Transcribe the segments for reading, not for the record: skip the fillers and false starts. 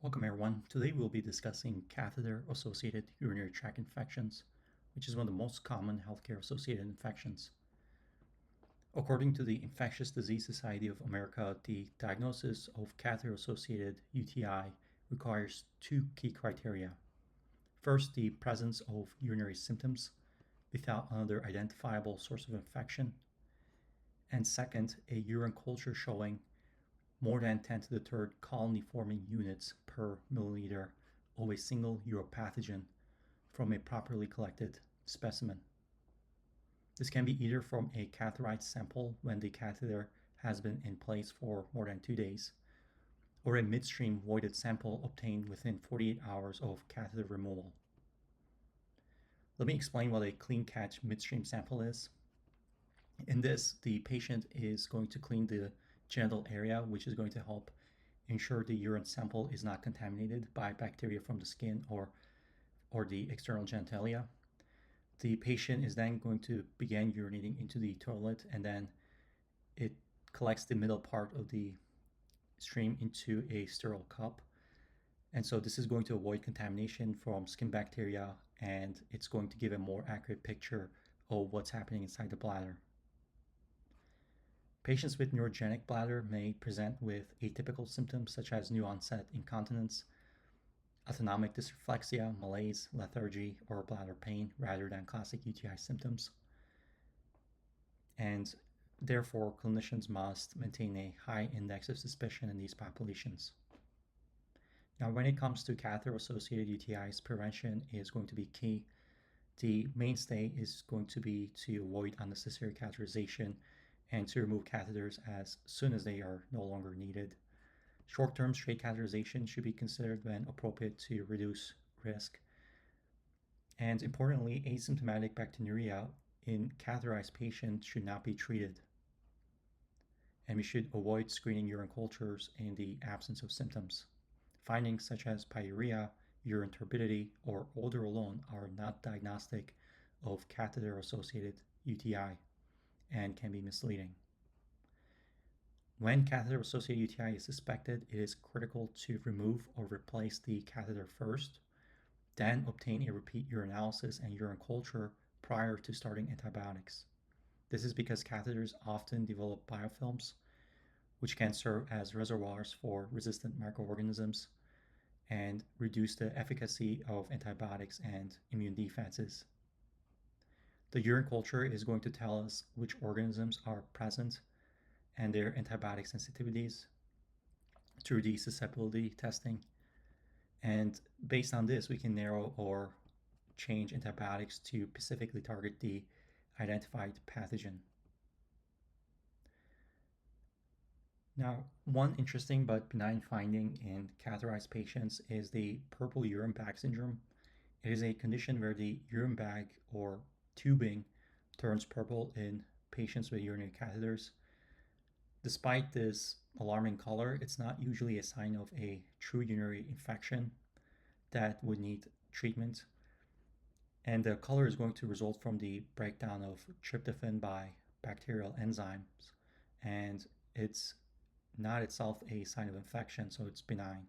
Welcome everyone. Today we'll be discussing catheter-associated urinary tract infections, which is one of the most common healthcare-associated infections. According to the Infectious Disease Society of America, the diagnosis of catheter-associated UTI requires two key criteria. First, the presence of urinary symptoms without another identifiable source of infection, and second, a urine culture showing more than 10 to the third colony-forming units per milliliter of a single uropathogen from a properly collected specimen. This can be either from a catheterized sample when the catheter has been in place for more than 2 days, or a midstream voided sample obtained within 48 hours of catheter removal. Let me explain what a clean catch midstream sample is. In this, the patient is going to clean the genital area, which is going to help ensure the urine sample is not contaminated by bacteria from the skin or the external genitalia. The patient is then going to begin urinating into the toilet, and then it collects the middle part of the stream into a sterile cup. And so this is going to avoid contamination from skin bacteria, and it's going to give a more accurate picture of what's happening inside the bladder. Patients with neurogenic bladder may present with atypical symptoms such as new onset incontinence, autonomic dysreflexia, malaise, lethargy, or bladder pain rather than classic UTI symptoms. And therefore, clinicians must maintain a high index of suspicion in these populations. Now, when it comes to catheter-associated UTIs, prevention is going to be key. The mainstay is going to be to avoid unnecessary catheterization and to remove catheters as soon as they are no longer needed. Short-term straight catheterization should be considered when appropriate to reduce risk. And importantly, asymptomatic bacteriuria in catheterized patients should not be treated. And we should avoid screening urine cultures in the absence of symptoms. Findings such as pyuria, urine turbidity, or odor alone are not diagnostic of catheter-associated UTI and can be misleading. When catheter-associated UTI is suspected, it is critical to remove or replace the catheter first, then obtain a repeat urinalysis and urine culture prior to starting antibiotics. This is because catheters often develop biofilms, which can serve as reservoirs for resistant microorganisms and reduce the efficacy of antibiotics and immune defenses. The urine culture is going to tell us which organisms are present and their antibiotic sensitivities through the susceptibility testing. And based on this, we can narrow or change antibiotics to specifically target the identified pathogen. Now, one interesting but benign finding in catheterized patients is the purple urine bag syndrome. It is a condition where the urine bag or tubing turns purple in patients with urinary catheters. Despite this alarming color, it's not usually a sign of a true urinary infection that would need treatment. And the color is going to result from the breakdown of tryptophan by bacterial enzymes. And it's not itself a sign of infection, so it's benign.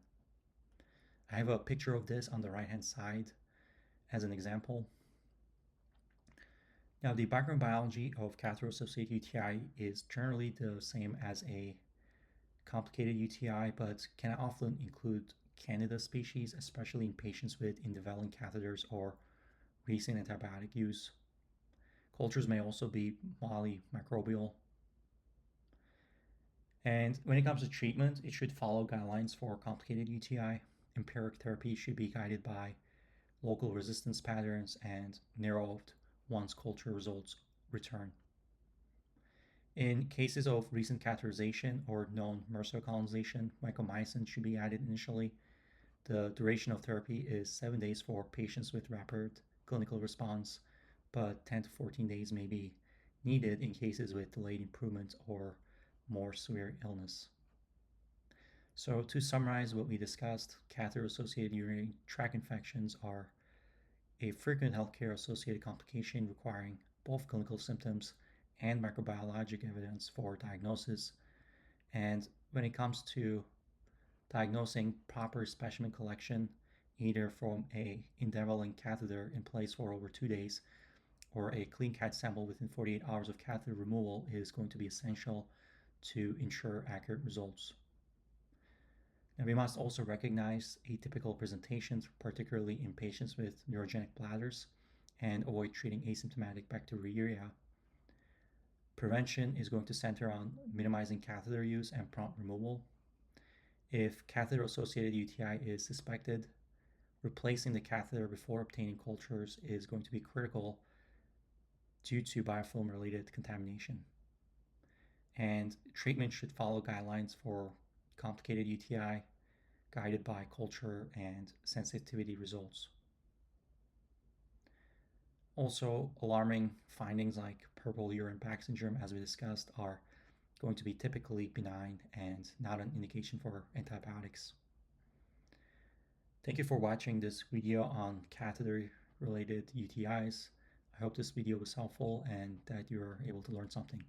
I have a picture of this on the right-hand side as an example. Now, the background biology of catheter-associated UTI is generally the same as a complicated UTI, but can often include Candida species, especially in patients with indwelling catheters or recent antibiotic use. Cultures may also be mildly microbial. And when it comes to treatment, it should follow guidelines for complicated UTI. Empiric therapy should be guided by local resistance patterns and narrowed once culture results return. In cases of recent catheterization or known MRSA colonization, mincomycin should be added initially. The duration of therapy is 7 days for patients with rapid clinical response, but 10 to 14 days may be needed in cases with delayed improvement or more severe illness. So to summarize what we discussed, catheter-associated urinary tract infections are a frequent healthcare-associated complication requiring both clinical symptoms and microbiologic evidence for diagnosis. And when it comes to Diagnosing proper specimen collection, either from a indwelling catheter in place for over 2 days or a clean cat sample within 48 hours of catheter removal, is going to be essential to ensure accurate results. And we must also recognize atypical presentations, particularly in patients with neurogenic bladders, and avoid treating asymptomatic bacteriuria. Prevention is going to center on minimizing catheter use and prompt removal. If catheter-associated UTI is suspected, replacing the catheter before obtaining cultures is going to be critical due to biofilm-related contamination. And treatment should follow guidelines for complicated UTI, guided by culture and sensitivity results. Also, alarming findings like purple urine bag syndrome, as we discussed, are going to be typically benign and not an indication for antibiotics. Thank you for watching this video on catheter-related UTIs. I hope this video was helpful and that you're able to learn something.